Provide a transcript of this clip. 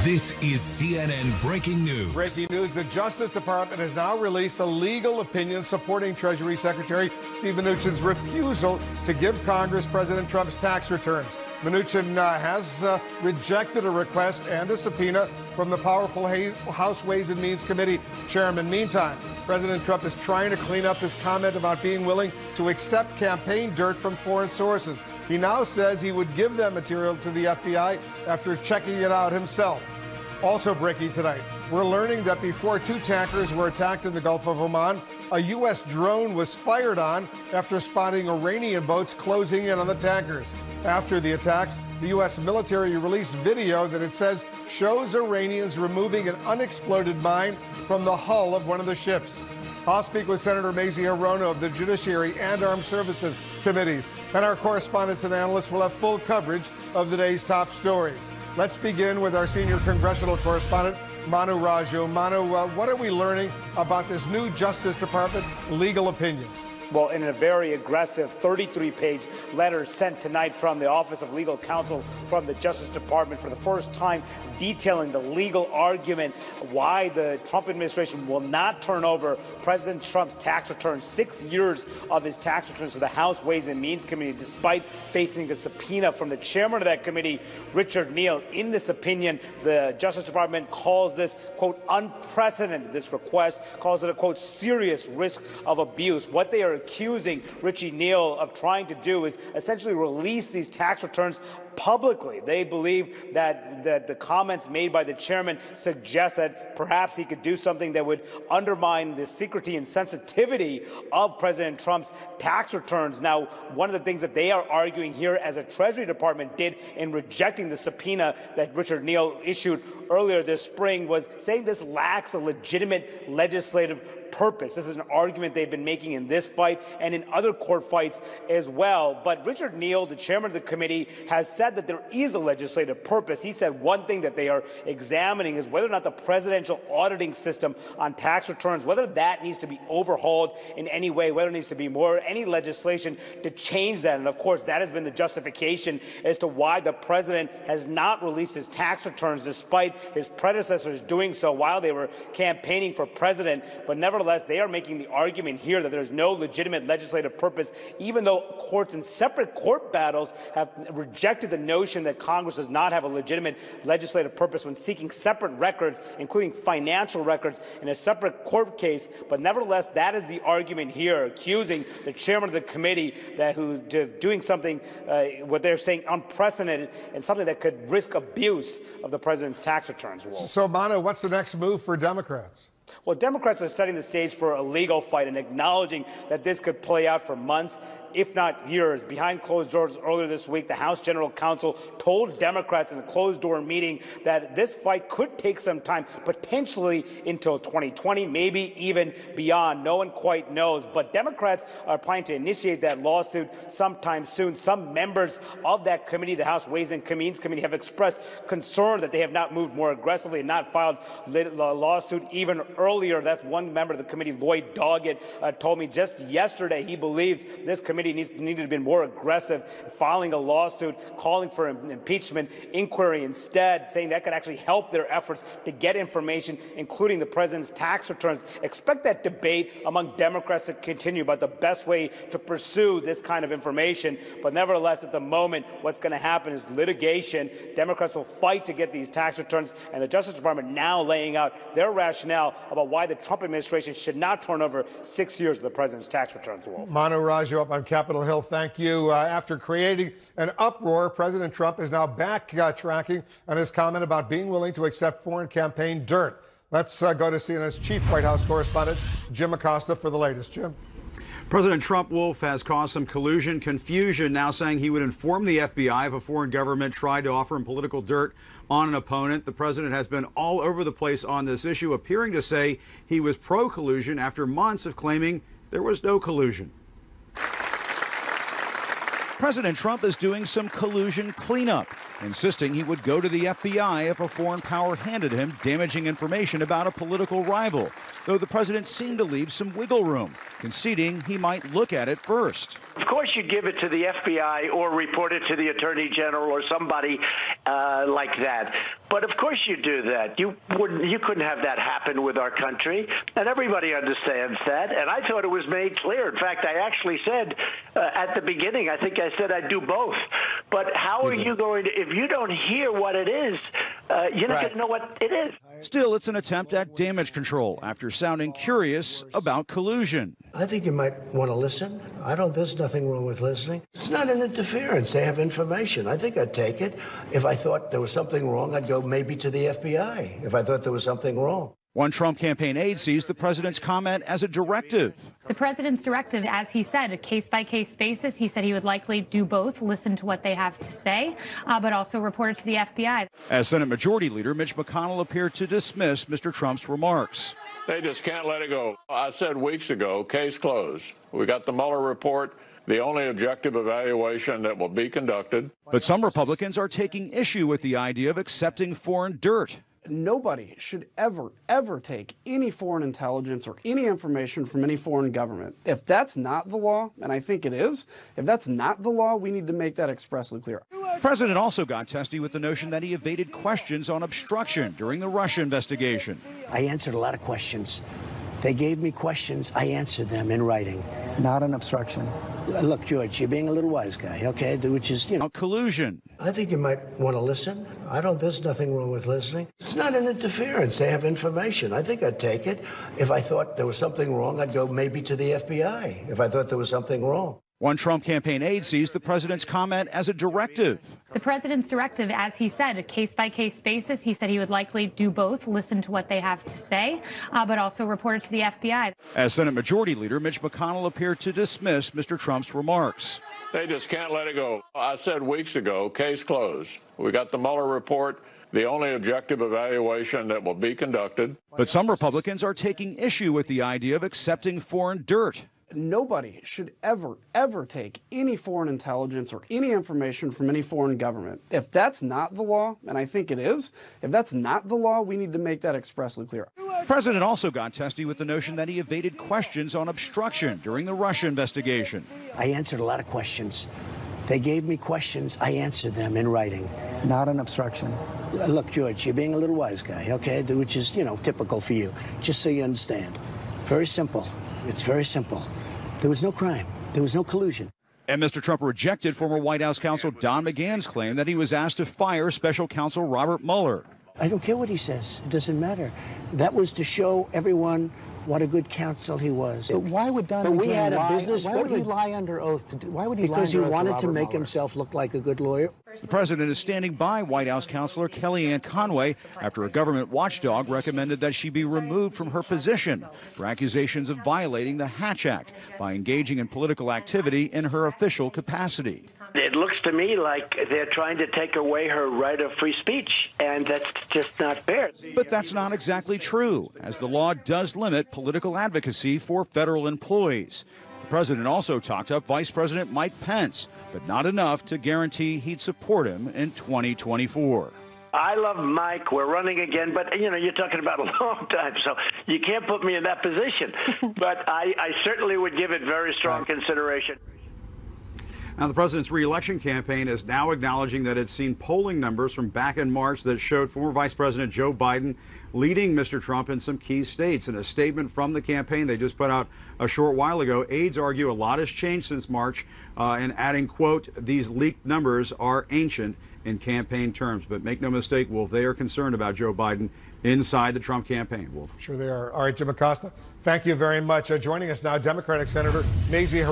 This is CNN Breaking News. Breaking news, the Justice Department has now released a legal opinion supporting Treasury Secretary Steve Mnuchin's refusal to give Congress President Trump's tax returns. Mnuchin has rejected a request and a subpoena from the powerful House Ways and Means Committee chairman. Meantime, President Trump is trying to clean up his comment about being willing to accept campaign dirt from foreign sources. He now says he would give that material to the FBI after checking it out himself. Also breaking tonight, we're learning that before two tankers were attacked in the Gulf of Oman, a U.S. drone was fired on after spotting Iranian boats closing in on the tankers. After the attacks, the U.S. military released video that it says shows Iranians removing an unexploded mine from the hull of one of the ships. I'll speak with Senator Mazie Hirono of the Judiciary and Armed Services Committees. And our correspondents and analysts will have full coverage of the day's top stories. Let's begin with our senior congressional correspondent, Manu Raju. Manu, what are we learning about this new Justice Department legal opinion? Well, in a very aggressive 33-page letter sent tonight from the Office of Legal Counsel from the Justice Department, for the first time detailing the legal argument why the Trump administration will not turn over President Trump's tax returns, 6 years of his tax returns, to the House Ways and Means Committee, despite facing a subpoena from the chairman of that committee, Richard Neal. In this opinion, the Justice Department calls this, quote, unprecedented, this request, calls it a, quote, serious risk of abuse. What they are accusing Richie Neal of trying to do is essentially release these tax returns publicly. They believe that the comments made by the chairman suggest that perhaps he could do something that would undermine the secrecy and sensitivity of President Trump's tax returns. Now, one of the things that they are arguing here, as a Treasury Department did in rejecting the subpoena that Richard Neal issued earlier this spring, was saying this lacks a legitimate legislative purpose. This is an argument they've been making in this fight and in other court fights as well. But Richard Neal, the chairman of the committee, has said that there is a legislative purpose. He said one thing that they are examining is whether or not the presidential auditing system on tax returns, whether that needs to be overhauled in any way, whether it needs to be any legislation to change that. And of course, that has been the justification as to why the president has not released his tax returns, despite his predecessors doing so while they were campaigning for president. But nevertheless, they are making the argument here that there's no legitimate legislative purpose, even though courts in separate court battles have rejected the notion that Congress does not have a legitimate legislative purpose when seeking separate records, including financial records, in a separate court case. But nevertheless, that is the argument here, accusing the chairman of the committee that who's doing something, what they're saying, unprecedented, and something that could risk abuse of the president's tax returns. So, Manu, what's the next move for Democrats? Well, Democrats are setting the stage for a legal fight and acknowledging that this could play out for months, if not years. Behind closed doors earlier this week, the House General Counsel told Democrats in a closed-door meeting that this fight could take some time, potentially until 2020, maybe even beyond. No one quite knows. But Democrats are planning to initiate that lawsuit sometime soon. Some members of that committee, the House Ways and Means Committee, have expressed concern that they have not moved more aggressively and not filed a lawsuit even earlier. That's one member of the committee, Lloyd Doggett, told me just yesterday he believes this committee needed to be more aggressive, filing a lawsuit, calling for an impeachment inquiry instead, saying that could actually help their efforts to get information, including the president's tax returns. Expect that debate among Democrats to continue about the best way to pursue this kind of information. But nevertheless, at the moment, what's going to happen is litigation. Democrats will fight to get these tax returns, and the Justice Department now laying out their rationale about why the Trump administration should not turn over 6 years of the president's tax returns. Wolf. Manu Raju up on Capitol Hill, thank you. After creating an uproar, President Trump is now backtracking on his comment about being willing to accept foreign campaign dirt. Let's go to CNN's chief White House correspondent, Jim Acosta, for the latest. Jim. President Trump, Wolf, has caused some collusion confusion, now saying he would inform the FBI if a foreign government tried to offer him political dirt on an opponent. The president has been all over the place on this issue, appearing to say he was pro-collusion after months of claiming there was no collusion. President Trump is doing some collusion cleanup, insisting he would go to the FBI if a foreign power handed him damaging information about a political rival, though the president seemed to leave some wiggle room, conceding he might look at it first. Of course you give it to the FBI or report it to the Attorney General or somebody like that. But of course you do that. You couldn't have that happen with our country, and everybody understands that. And I thought it was made clear. In fact, I actually said at the beginning, I think I said I'd do both. But how are you going to, if you don't hear what it is, you're not going to know what it is. Still, it's an attempt at damage control after sounding curious about collusion. I think you might want to listen. There's nothing wrong with listening. It's not an interference. They have information. I think I'd take it. If I thought there was something wrong, I'd go maybe to the FBI if I thought there was something wrong. One Trump campaign aide sees the president's comment as a directive. The president's directive, as he said, a case-by-case basis. He said he would likely do both, listen to what they have to say, but also report it to the FBI. As Senate Majority Leader Mitch McConnell appeared to dismiss Mr. Trump's remarks. They just can't let it go. I said weeks ago, case closed. We got the Mueller report, the only objective evaluation that will be conducted. But some Republicans are taking issue with the idea of accepting foreign dirt. Nobody should ever take any foreign intelligence or any information from any foreign government. If that's not the law, and I think it is, if that's not the law, we need to make that expressly clear. The president also got testy with the notion that he evaded questions on obstruction during the Russia investigation. I answered a lot of questions. They gave me questions. I answered them in writing. Not an obstruction. Look, George, you're being a little wise guy, okay? Which is, collusion. I think you might want to listen. There's nothing wrong with listening. It's not an interference. They have information. I think I'd take it. If I thought there was something wrong, I'd go maybe to the FBI if I thought there was something wrong. One Trump campaign aide sees the president's comment as a directive. The president's directive, as he said, a case-by-case basis. He said he would likely do both, listen to what they have to say, but also report it to the FBI. As Senate Majority Leader Mitch McConnell appeared to dismiss Mr. Trump's remarks. They just can't let it go. I said weeks ago, case closed. We got the Mueller report, the only objective evaluation that will be conducted. But some Republicans are taking issue with the idea of accepting foreign dirt. Nobody should ever take any foreign intelligence or any information from any foreign government. If that's not the law, and I think it is, if that's not the law, we need to make that expressly clear. The president also got testy with the notion that he evaded questions on obstruction during the Russia investigation. I answered a lot of questions. They gave me questions. I answered them in writing. Not an obstruction. Look, George, you're being a little wise guy, okay? Which is, typical for you. Just so you understand. Very simple. It's very simple. There was no crime. There was no collusion. And Mr. Trump rejected former White House counsel Don McGahn's claim that he was asked to fire special counsel Robert Mueller. I don't care what he says. It doesn't matter. That was to show everyone what a good counsel he was. But why would Don McGahn lie? Why would he lie under oath? Why would he lie under oath? Because he wanted to make Mueller? Himself look like a good lawyer. The president is standing by White House counselor Kellyanne Conway after a government watchdog recommended that she be removed from her position for accusations of violating the Hatch Act by engaging in political activity in her official capacity. It looks to me like they're trying to take away her right of free speech, and that's just not fair. But that's not exactly true, as the law does limit political advocacy for federal employees. The president also talked up Vice President Mike Pence, but not enough to guarantee he'd support him in 2024. I love Mike. We're running again, but, you're talking about a long time, so you can't put me in that position. But I certainly would give it very strong consideration. Now, the president's re-election campaign is now acknowledging that it's seen polling numbers from back in March that showed former Vice President Joe Biden leading Mr. Trump in some key states. In a statement from the campaign they just put out a short while ago, aides argue a lot has changed since March, and adding, quote, these leaked numbers are ancient in campaign terms. But make no mistake, Wolf, they are concerned about Joe Biden inside the Trump campaign, Wolf. Sure they are. All right, Jim Acosta, thank you very much. Joining us now, Democratic Senator Mazie